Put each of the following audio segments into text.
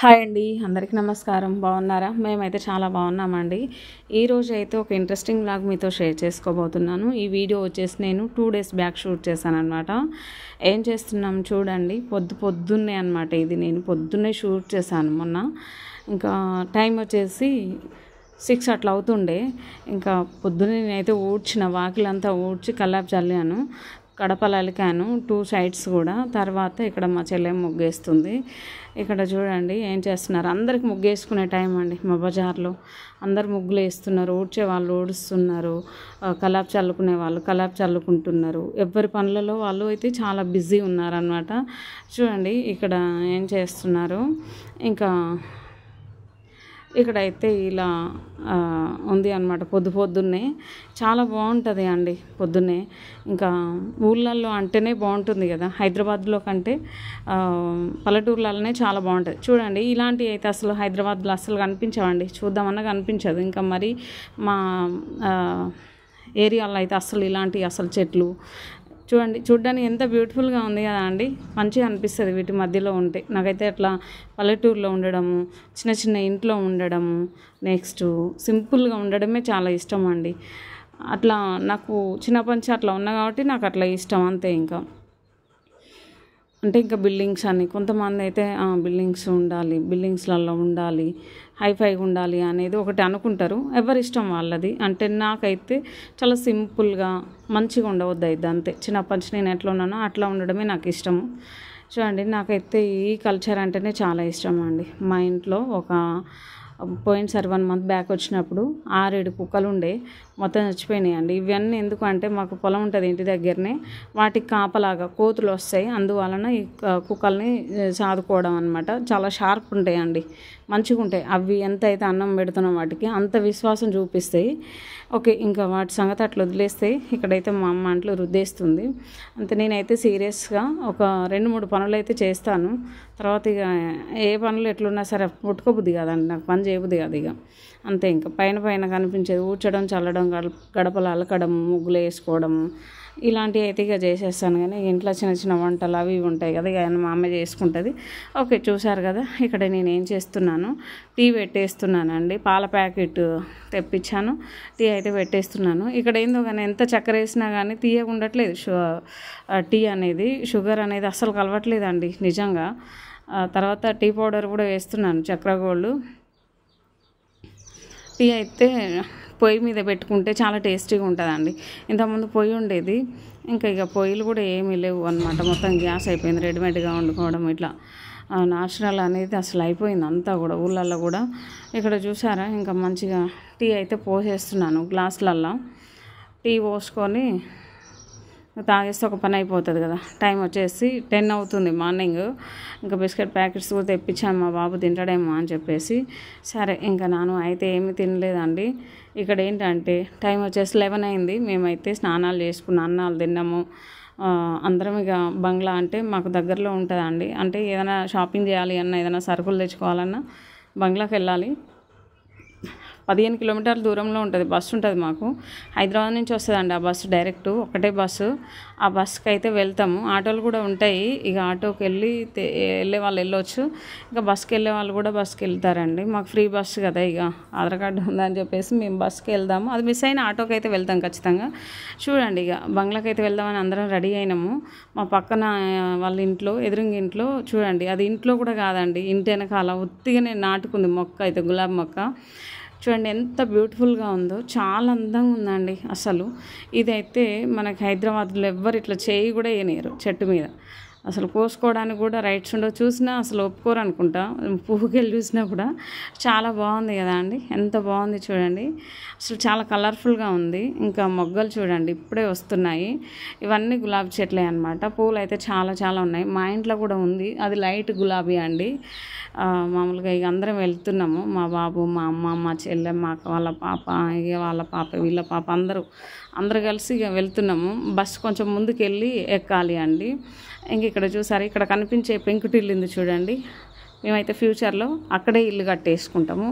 Hi అండి, అందరికీ నమస్కారం. బాగున్నారా? మేమైతే చాలా బాగున్నామండి. ఈరోజు అయితే ఒక ఇంట్రెస్టింగ్ వ్లాగ్ మీతో షేర్ చేసుకోబోతున్నాను. ఈ వీడియో వచ్చేసి నేను 2 డేస్ బ్యాక్ షూట్ చేశాను అనమాట. ఏం చేస్తున్నాం చూడండి. పొద్దున్నే అనమాట. ఇది నేను పొద్దున్నే షూట్ చేశాను మొన్న. ఇంకా టైం వచ్చేసి 6 అట్లా అవుతుండే. ఇంకా పొద్దున్నే నేనైతే వాకిలంతా ఊడ్చి కల్లాపు చల్లాను, కడపలు అలికాను 2 సైడ్స్ కూడా. తర్వాత ఇక్కడ మా చెల్లె ముగ్గేస్తుంది. ఇక్కడ చూడండి ఏం చేస్తున్నారు. అందరికి ముగ్గేసుకునే టైం అండి. మా బజార్లో అందరు ముగ్గులు వేస్తున్నారు. ఊడ్చే వాళ్ళు ఊడుస్తున్నారు, కల్లాపు చల్లుకునే వాళ్ళు కల్లాపు చల్లుకుంటున్నారు. ఎవరి పనులలో వాళ్ళు అయితే చాలా బిజీ ఉన్నారనమాట. చూడండి ఇక్కడ ఏం చేస్తున్నారు. ఇంకా ఇక్కడైతే ఇలా ఉంది అనమాట. పొద్దున్నే చాలా బాగుంటుంది అండి. పొద్దున్నే ఇంకా ఊళ్ళల్లో అంటేనే బాగుంటుంది కదా, హైదరాబాద్లో కంటే పల్లెటూర్లలోనే చాలా బాగుంటుంది. చూడండి ఇలాంటివి అయితే అసలు హైదరాబాద్లో అసలు కనిపించవండి. చూద్దామన్నా కనిపించదు. ఇంకా మరి మా ఏరియాలో అయితే అసలు ఇలాంటి అసలు చెట్లు చూడడానికి ఎంత బ్యూటిఫుల్గా ఉంది కదా అండి. మంచిగా అనిపిస్తుంది వీటి మధ్యలో ఉంటే. నాకైతే అట్లా పల్లెటూరులో ఉండడము, చిన్న ఇంట్లో ఉండడము, నెక్స్ట్ సింపుల్గా ఉండడమే చాలా ఇష్టం అండి. అట్లా నాకు చిన్నప్పటి నుంచి అట్లా ఉన్నా కాబట్టి నాకు అట్లా ఇష్టం అంతే. ఇంకా అంటే ఇంకా బిల్డింగ్స్ అని కొంతమంది అయితే బిల్డింగ్స్ ఉండాలి, బిల్డింగ్స్లలో ఉండాలి, హైఫైగా ఉండాలి అనేది ఒకటి అనుకుంటారు. ఎవరి ఇష్టం వాళ్ళది. అంటే నాకైతే చాలా సింపుల్గా మంచిగా ఉండవద్దు అయితే అంతే. చిన్నప్పటి నుంచి నేను ఎట్లా ఉన్నానో అట్లా ఉండడమే నాకు ఇష్టము. చూడండి నాకైతే ఈ కల్చర్ అంటేనే చాలా ఇష్టం అండి. మా ఇంట్లో పోయినసారి 1 మంత్ బ్యాక్ వచ్చినప్పుడు 6-7 కుక్కలు ఉండే, మొత్తం చచ్చిపోయినాయండి. ఇవన్నీ ఎందుకు అంటే మాకు పొలం ఉంటుంది ఇంటి దగ్గరనే, వాటికి కాపలాగా కోతులు వస్తాయి. అందువలన ఈ కుక్కల్ని సాదుకోవడం అనమాట. చాలా షార్ప్ ఉంటాయండి, మంచిగా ఉంటాయి. అవి ఎంత అయితే అన్నం పెడుతున్నాం వాటికి అంత విశ్వాసం చూపిస్తాయి. ఓకే, ఇంకా వాటి సంగతి అట్లా వదిలేస్తే ఇక్కడైతే మా అమ్మ అంట్లో రుద్దేస్తుంది. అంతే. నేనైతే సీరియస్గా ఒక 2-3 పనులు అయితే చేస్తాను. తర్వాత ఇక ఏ పనులు ఎట్లున్నా సరే ముట్టుకోబుద్ది కాదండి, నాకు పని చేయబుద్ది కాదు ఇక అంతే. ఇంకా పైన కనిపించేది ఊడ్చడం, చల్లడం, గడపలు అలకడం, ముగ్గులు వేసుకోవడము ఇలాంటివి అయితే ఇక చేసేస్తాను. కానీ ఇంట్లో చిన్న వంటలు అవి ఉంటాయి కదా, ఇక మా అమ్మ చేసుకుంటుంది. ఓకే, చూసారు కదా ఇక్కడ నేను ఏం చేస్తున్నాను. టీ పెట్టేస్తున్నానండి. పాల ప్యాకెట్ తెప్పించాను, టీ అయితే పెట్టేస్తున్నాను. ఇక్కడ ఏందో కానీ ఎంత చక్కెర వేసినా కానీ తీయగా ఉండట్లేదు టీ అనేది. షుగర్ అనేది అస్సలు కలవట్లేదండి నిజంగా. తర్వాత టీ పౌడర్ కూడా వేస్తున్నాను, చక్కెర గోల్డ్. టీ అయితే పొయ్యి మీద పెట్టుకుంటే చాలా టేస్టీగా ఉంటుందండి. ఇంతకుముందు పొయ్యి ఉండేది, ఇక పొయ్యిలు కూడా ఏమీ లేవు అనమాట. మొత్తం గ్యాస్ అయిపోయింది. రెడీమేడ్గా వండుకోవడం ఇట్లా న్యాచురల్ అనేది అసలు అయిపోయింది అంతా కూడా ఊళ్ళల్లో కూడా. ఇక్కడ చూసారా ఇంకా మంచిగా టీ అయితే పోసేస్తున్నాను గ్లాసులల్లో. టీ పోసుకొని తాగేస్తే ఒక పని అయిపోతుంది కదా. టైం వచ్చేసి 10 అవుతుంది మార్నింగ్. ఇంకా బిస్కెట్ ప్యాకెట్స్ కూడా తెప్పించాను, మా బాబు తింటాడేమో అని చెప్పేసి. సరే ఇంకా నాను అయితే ఏమీ తినలేదండి. ఇక్కడ ఏంటంటే టైం వచ్చేసి 11 అయింది. మేమైతే స్నానాలు చేసుకున్న అన్నాలు తిన్నాము. అందరం ఇక బంగ్లా అంటే మాకు దగ్గరలో ఉంటుందండి. అంటే ఏదైనా షాపింగ్ చేయాలి అన్నా, ఏదైనా సరుకులు తెచ్చుకోవాలన్నా బంగ్లాకి వెళ్ళాలి. 15 కిలోమీటర్ల దూరంలో ఉంటుంది. బస్సు ఉంటుంది మాకు. హైదరాబాద్ నుంచి వస్తుందండి ఆ బస్సు, డైరెక్ట్ ఒకటే బస్సు. ఆ బస్సుకి అయితే వెళ్తాము. ఆటోలు కూడా ఉంటాయి. ఇక ఆటోకి వెళ్ళే వాళ్ళు వెళ్ళొచ్చు, ఇంకా బస్సుకి వెళ్ళే వాళ్ళు కూడా బస్సుకి వెళ్తారండి. మాకు ఫ్రీ బస్సు కదా, ఇక ఆధార్ కార్డు ఉందని చెప్పేసి మేము బస్సుకి వెళ్దాము. అది మిస్ అయిన ఆటోకి అయితే వెళ్తాం ఖచ్చితంగా. చూడండి ఇక బంగ్లాకి అయితే వెళ్దామని అందరం రెడీ అయినాము. మా పక్కన వాళ్ళ ఇంట్లో, ఎదురుంగి ఇంట్లో చూడండి, అది ఇంట్లో కూడా కాదండి, ఇంటి వెనకాల ఉత్తిగానే నాటుకుంది మొక్క అయితే, గులాబీ మొక్క. చూడండి ఎంత బ్యూటిఫుల్గా ఉందో, చాలా అందంగా ఉందండి అసలు. ఇదైతే మనకి హైదరాబాద్లో ఎవ్వరు ఇట్లా చేయి కూడా వేయలేరు చెట్టు మీద. అసలు కోసుకోవడానికి కూడా రైట్స్ ఉండవు. చూసినా అసలు ఒప్పుకోరు అనుకుంటా. పువ్వుకెళ్ళి చూసినా కూడా చాలా బాగుంది కదా అండి. ఎంత బాగుంది చూడండి. అసలు చాలా కలర్ఫుల్గా ఉంది. ఇంకా మొగ్గలు చూడండి ఇప్పుడే వస్తున్నాయి. ఇవన్నీ గులాబీ చెట్లే అనమాట. పూలు అయితే చాలా ఉన్నాయి. మా ఇంట్లో కూడా ఉంది, అది లైట్ గులాబీ అండి. మామూలుగా ఇక అందరం వెళ్తున్నాము, మా బాబు, మా అమ్మ, మా చెల్లె, మా అక్క వాళ్ళ పాప, ఇక వాళ్ళ పాప, వీళ్ళ పాప, అందరూ కలిసి ఇక వెళ్తున్నాము. బస్సు కొంచెం ముందుకు వెళ్ళి ఎక్కాలి అండి. ఇంక ఇక్కడ చూసారు, ఇక్కడ కనిపించే పెంకుటిల్లు ఉంది చూడండి. మేమైతే ఫ్యూచర్లో అక్కడే ఇల్లు కట్టేసుకుంటాము.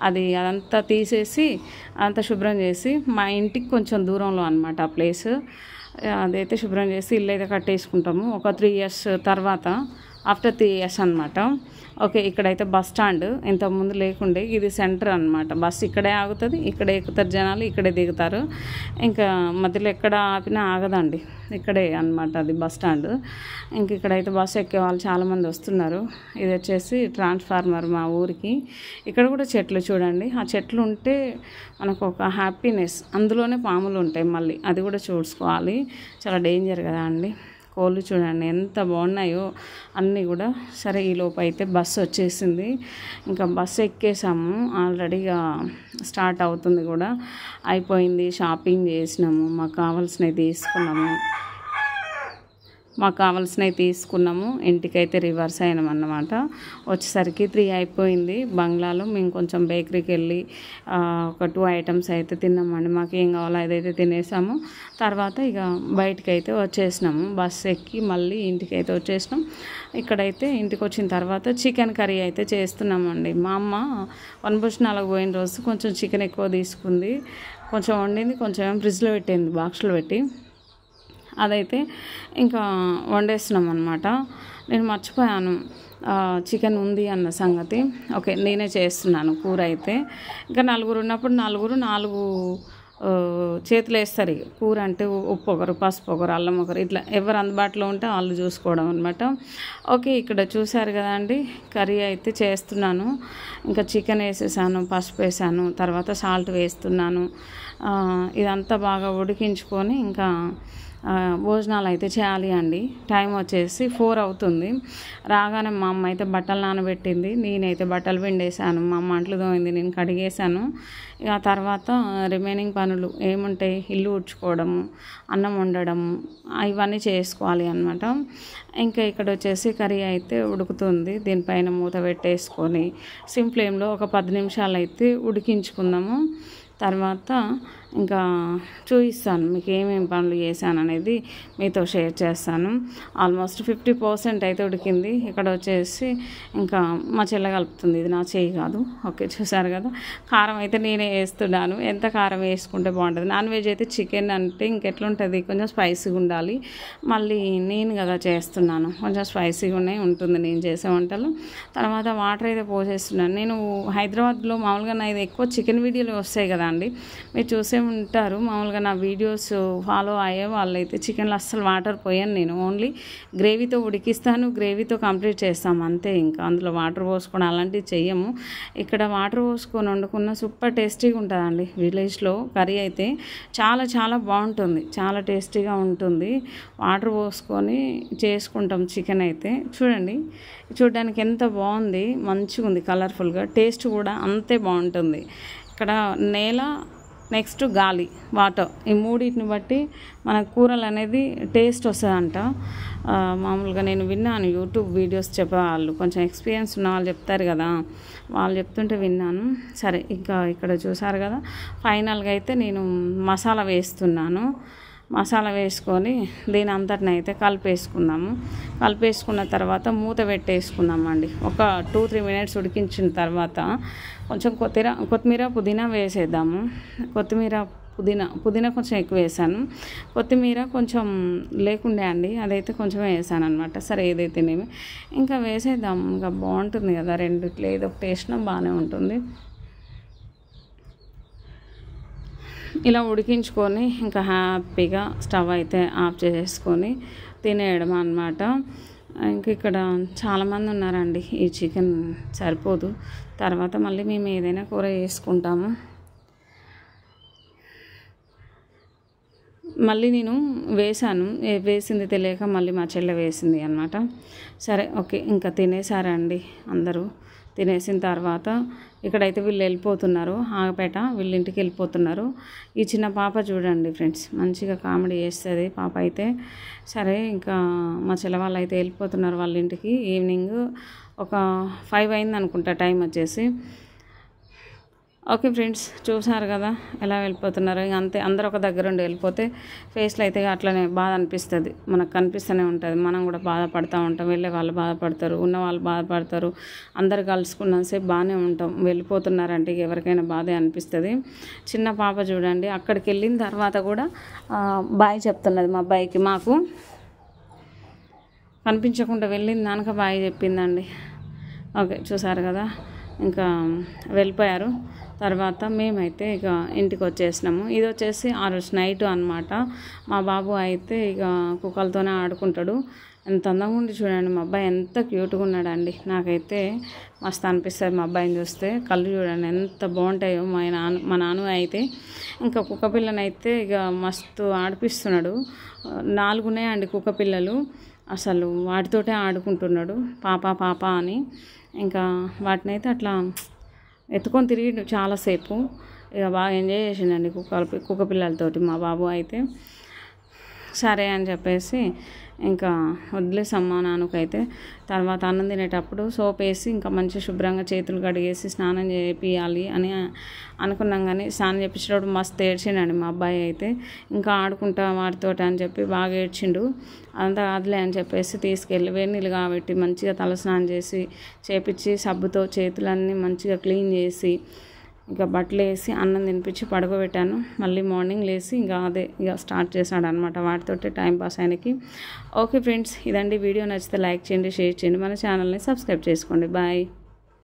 అదంతా తీసేసి అంతా శుభ్రం చేసి మా ఇంటికి కొంచెం దూరంలో అనమాట ఆ ప్లేస్. అదైతే శుభ్రం చేసి ఇల్లు అయితే కట్టేసుకుంటాము. ఒక 3 years తర్వాత ఆఫ్టర్ 3 ఇయర్స్ అనమాట. ఓకే, ఇక్కడైతే బస్ స్టాండ్ ఇంతకుముందు లేకుండే, ఇది సెంటర్ అనమాట. బస్సు ఇక్కడే ఆగుతుంది, ఇక్కడే ఎక్కుతారు జనాలు, ఇక్కడే దిగుతారు. ఇంకా మధ్యలో ఎక్కడ ఆపినా ఆగదండి, ఇక్కడే అనమాట అది బస్ స్టాండ్. ఇంక ఇక్కడైతే బస్సు ఎక్కే వాళ్ళు చాలామంది వస్తున్నారు. ఇది వచ్చేసి ట్రాన్స్ఫార్మర్ మా ఊరికి. ఇక్కడ కూడా చెట్లు చూడండి, ఆ చెట్లు ఉంటే మనకు ఒక హ్యాపీనెస్. అందులోనే పాములు ఉంటాయి మళ్ళీ, అది కూడా చూసుకోవాలి, చాలా డేంజర్ కదా అండి. కోళ్ళు చూడండి ఎంత బాగున్నాయో అన్నీ కూడా. సరే, ఈలోపు అయితే బస్సు వచ్చేసింది, ఇంకా బస్సు ఎక్కేసాము. ఆల్రెడీగా స్టార్ట్ అవుతుంది కూడా, అయిపోయింది. షాపింగ్ చేసినాము, మాకు కావాల్సినవి తీసుకున్నాము. ఇంటికైతే రివర్స్ అయినాం అన్నమాట. వచ్చేసరికి 3 అయిపోయింది. బంగ్లాలో మేము కొంచెం బేకరీకి వెళ్ళి ఒక 2 ఐటమ్స్ అయితే తిన్నామండి. మాకు ఏం కావాలో అదైతే తినేసాము. తర్వాత ఇక బయటికి అయితే వచ్చేసినాము. బస్సు ఎక్కి మళ్ళీ ఇంటికైతే వచ్చేసినాం. ఇక్కడైతే ఇంటికి వచ్చిన తర్వాత చికెన్ కర్రీ అయితే చేస్తున్నామండి. మా అమ్మ వనభోజనాలకు పోయిన రోజు కొంచెం చికెన్ ఎక్కువ తీసుకుంది, కొంచెం వండింది, కొంచెం ఫ్రిడ్జ్లో పెట్టింది బాక్స్లో పెట్టి. అదైతే ఇంకా వండేస్తున్నాం అనమాట. నేను మర్చిపోయాను చికెన్ ఉంది అన్న సంగతి. ఓకే, నేనే చేస్తున్నాను కూర అయితే. ఇంకా నలుగురు ఉన్నప్పుడు 4 చేతులు వేస్తారు. కూర అంటే ఉప్పు ఒకరు, పసుపు ఒకరు, అల్లం ఒకరు, ఇట్లా ఎవరు అందుబాటులో ఉంటే వాళ్ళు చూసుకోవడం అనమాట. ఓకే, ఇక్కడ చూసారు కదా అండి, కర్రీ అయితే చేస్తున్నాను. ఇంకా చికెన్ వేసేసాను, పసుపు వేసాను, తర్వాత సాల్ట్ వేస్తున్నాను. ఇదంతా బాగా ఉడికించుకొని ఇంకా భోజనాలు అయితే చేయాలి అండి. టైం వచ్చేసి 4 అవుతుంది. రాగానే మా అమ్మ అయితే బట్టలు నానబెట్టింది, నేనైతే బట్టలు పిండేసాను. మా అమ్మ అంట్లు తోమింది, నేను కడిగేసాను. ఇక తర్వాత రిమైనింగ్ పనులు ఏముంటాయి, ఇల్లు ఊడ్చుకోవడము, అన్నం వండడము, ఇవన్నీ చేసుకోవాలి అనమాట. ఇంకా ఇక్కడ వచ్చేసి కర్రీ అయితే ఉడుకుతుంది. దీనిపైన మూత పెట్టేసుకొని సిమ్ ఫ్లేమ్లో ఒక 10 నిమిషాలు అయితే ఉడికించుకుందాము. తర్వాత ఇంకా చూపిస్తాను మీకు ఏమేమి పనులు చేశాను అనేది మీతో షేర్ చేస్తాను. ఆల్మోస్ట్ 50% అయితే ఉడికింది. ఇక్కడ వచ్చేసి ఇంకా మా చెల్ల కలుపుతుంది, ఇది నా చేయి కాదు. ఓకే, చూసారు కదా, కారం అయితే నేనే వేస్తున్నాను. ఎంత కారం వేసుకుంటే బాగుంటుంది. నాన్ వెజ్ అయితే చికెన్ అంటే ఇంకెట్లుంటుంది, కొంచెం స్పైసీగా ఉండాలి. మళ్ళీ నేను కదా చేస్తున్నాను, కొంచెం స్పైసీగా ఉంటుంది నేను చేసే వంటలు. తర్వాత వాటర్ అయితే పోసేస్తున్నాను. నేను హైదరాబాద్లో మామూలుగా ఇది ఎక్కువ చికెన్ వీడియోలు వస్తాయి కదా అండి, మీరు చూసే ఉంటారు. మామూలుగా నా వీడియోస్ ఫాలో అయ్యే వాళ్ళైతే చికెన్లో అస్సలు వాటర్ పోయాను నేను, ఓన్లీ గ్రేవీతో ఉడికిస్తాను, గ్రేవీతో కంప్లీట్ చేస్తాము అంతే. ఇంకా అందులో వాటర్ పోసుకొని అలాంటివి చెయ్యము. ఇక్కడ వాటర్ పోసుకొని వండుకున్న సూపర్ టేస్టీగా ఉంటుందండి. విలేజ్లో కర్రీ అయితే చాలా చాలా బాగుంటుంది, చాలా టేస్టీగా ఉంటుంది. వాటర్ పోసుకొని చేసుకుంటాం చికెన్ అయితే. చూడండి, చూడడానికి ఎంత బాగుంది, మంచిగా ఉంది, కలర్ఫుల్గా, టేస్ట్ కూడా అంతే బాగుంటుంది. ఇక్కడ నేల, నెక్స్ట్ గాలి, వాటర్, ఈ మూడింటిని బట్టి మన కూరలు అనేది టేస్ట్ వస్తుందంట. మామూలుగా నేను విన్నాను, యూట్యూబ్ వీడియోస్ చెప్పేవాళ్ళు, కొంచెం ఎక్స్పీరియన్స్ ఉన్న వాళ్ళు చెప్తారు కదా, వాళ్ళు చెప్తుంటే విన్నాను. సరే, ఇంకా ఇక్కడ చూసారు కదా, ఫైనల్గా అయితే నేను మసాలా వేస్తున్నాను. మసాలా వేసుకొని దీని అంతటిని అయితే కలిపేసుకున్నాము. కలిపేసుకున్న తర్వాత మూత పెట్టేసుకున్నామండి. ఒక 2-3 మినిట్స్ ఉడికించిన తర్వాత కొంచెం కొత్తిమీర పుదీనా వేసేద్దాము. పుదీనా కొంచెం ఎక్కువ వేసాను, కొత్తిమీర కొంచెం లేకుండే అండి, అదైతే కొంచెం వేసాను అనమాట. సరే, ఏదైతేనేమి ఇంకా వేసేద్దాము, ఇంకా బాగుంటుంది కదా, రెండిట్లో ఏదో ఒక టేస్ట్ బాగానే ఉంటుంది. ఇలా ఉడికించుకొని ఇంకా హ్యాపీగా స్టవ్ అయితే ఆఫ్ చేసేసుకొని తినేయడం అన్నమాట. ఇంక ఇక్కడ చాలామంది ఉన్నారండి, ఈ చికెన్ సరిపోదు, తర్వాత మళ్ళీ మేము ఏదైనా కూర చేసుకుంటాము. మళ్ళీ నేను వేసింది తెలియక మళ్ళీ మా చెల్లె వేసింది అనమాట. సరే, ఓకే, ఇంకా తినేసారండి అందరూ. తినేసిన తర్వాత ఇక్కడైతే వీళ్ళు వెళ్ళిపోతున్నారు, ఆగపేట వీళ్ళ ఇంటికి వెళ్ళిపోతున్నారు. ఈ చిన్న పాప చూడండి ఫ్రెండ్స్, మంచిగా కామెడీ చేస్తుంది పాప అయితే. సరే, ఇంకా మా చెల్ల వాళ్ళు అయితే వెళ్ళిపోతున్నారు వాళ్ళ ఇంటికి. ఈవినింగ్ ఒక 5 అయింది అనుకుంటా టైం వచ్చేసి. ఓకే ఫ్రెండ్స్, చూసారు కదా ఎలా వెళ్ళిపోతున్నారు. ఇంక అంతే, అందరూ ఒక దగ్గర ఉండి వెళ్ళిపోతే ఫేస్లో అయితే అట్లనే బాధ అనిపిస్తుంది, మనకు కనిపిస్తూనే ఉంటుంది. మనం కూడా బాధపడుతూ ఉంటాం, వెళ్ళే వాళ్ళు బాధపడతారు, ఉన్న వాళ్ళు బాధపడతారు, అందరు కలుసుకున్నంతసేపు బాగానే ఉంటాం. వెళ్ళిపోతున్నారంటే ఎవరికైనా బాధే అనిపిస్తుంది. చిన్న పాప చూడండి, అక్కడికి వెళ్ళిన తర్వాత కూడా బాయ్ చెప్తున్నది మా అబ్బాయికి. మాకు కనిపించకుండా వెళ్ళింది నాన్నక బాయ్ చెప్పిందండి. ఓకే, చూసారు కదా, ఇంకా వెళ్ళిపోయారు. తర్వాత మేమైతే ఇక ఇంటికి వచ్చేసినాము. ఇది వచ్చేసి ఆ రోజు నైట్ అనమాట. మా బాబు అయితే ఇక కుక్కలతోనే ఆడుకుంటాడు. ఎంత అందంగా ఉంది చూడండి, మా అబ్బాయి ఎంత క్యూట్గా ఉన్నాడండి. నాకైతే మస్తు అనిపిస్తుంది మా అబ్బాయిని చూస్తే. కళ్ళు చూడండి ఎంత బాగుంటాయో. మా నాన్న అయితే ఇంకా కుక్క పిల్లని ఇక మస్తు ఆడిపిస్తున్నాడు. 4 ఉన్నాయండి కుక్క పిల్లలు. అసలు వాటితోటే ఆడుకుంటున్నాడు, పాప పాప అని. ఇంకా వాటిని అయితే అట్లా ఎత్తుకొని తిరిగి చాలాసేపు ఇక బాగా ఎంజాయ్ చేసిండండి కుక్క పిల్లలతోటి మా బాబు అయితే. సరే అని చెప్పేసి ఇంకా వదిలేసమ్మా నాన్నకైతే. తర్వాత అన్నం తినేటప్పుడు సోప్ వేసి ఇంకా మంచిగా శుభ్రంగా చేతులు కడిగేసి స్నానం చేపియాలి అని అనుకున్నాం. కానీ స్నానం చేపించేటప్పుడు మస్తు ఏడ్చిండండి మా అబ్బాయి అయితే. ఇంకా ఆడుకుంటా వాటితోటి అని చెప్పి బాగా ఏడ్చిండు. అంతా కాదులే అని చెప్పేసి తీసుకెళ్ళి వేడి నీళ్ళు కాబట్టి మంచిగా తలస్నానం చేపించి సబ్బుతో చేతులన్నీ మంచిగా క్లీన్ చేసి ఇక బట్టలు వేసి అన్నం తినిపించి పడుకోబెట్టాను. మళ్ళీ మార్నింగ్ లేసి ఇక స్టార్ట్ చేశాడు అనమాట వాటితోటి టైంపాస్ ఆయనకి. ఓకే ఫ్రెండ్స్, ఇదండి వీడియో. నచ్చితే లైక్ చేయండి, షేర్ చేయండి, మన ఛానల్ని సబ్స్క్రైబ్ చేసుకోండి. బాయ్.